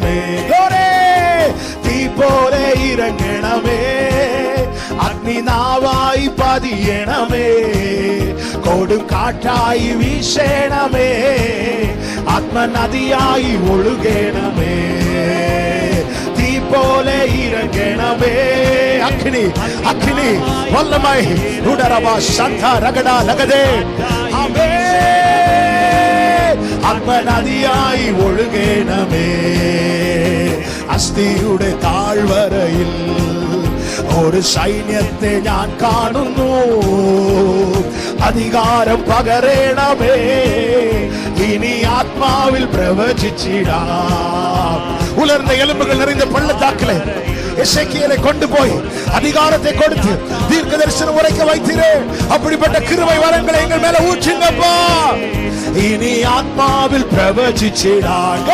ഒഴുകണമേ. തീ പോലെ ഇറങ്ങണമേ, അഗ്നിനാവായി പതിയണമേ, കൊടും കാറ്റായി വീശണമേ, ആത്മനദിയായി ഒഴുകണമേ. തീ പോലെ ഇറങ്ങണമേ, അഗ്നി അഗ്നി വല്ലമായി ഉടരവ ശന്ധ രഗട ലഗദേ. ആത്മനദിയായി ഒഴുകണമേ. അസ്ഥിയുടെ താഴ്വരയിൽ ഒരു സൈന്യത്തെ ഞാൻ കാണുന്നു. അധികാരം പകരണമേ, ഇനി ആത്മാവിൽ പ്രവചിച്ചിടാം. ഉലർന്ന എലുമ്പുകൾ നിറഞ്ഞ പള്ളത്താക്കളെ எசேக்கியேலை கொண்டு போய் அதிகாரத்தை கொடுத்து தீர்க்க தரிசனம் உரைக்க வைத்தீரே, அப்படிப்பட்ட கிருபை வரங்களை எங்கள் மேல ஊற்றுங்கப்பா. இனி ஆத்மாவில் பிரவசிச்சிடான்.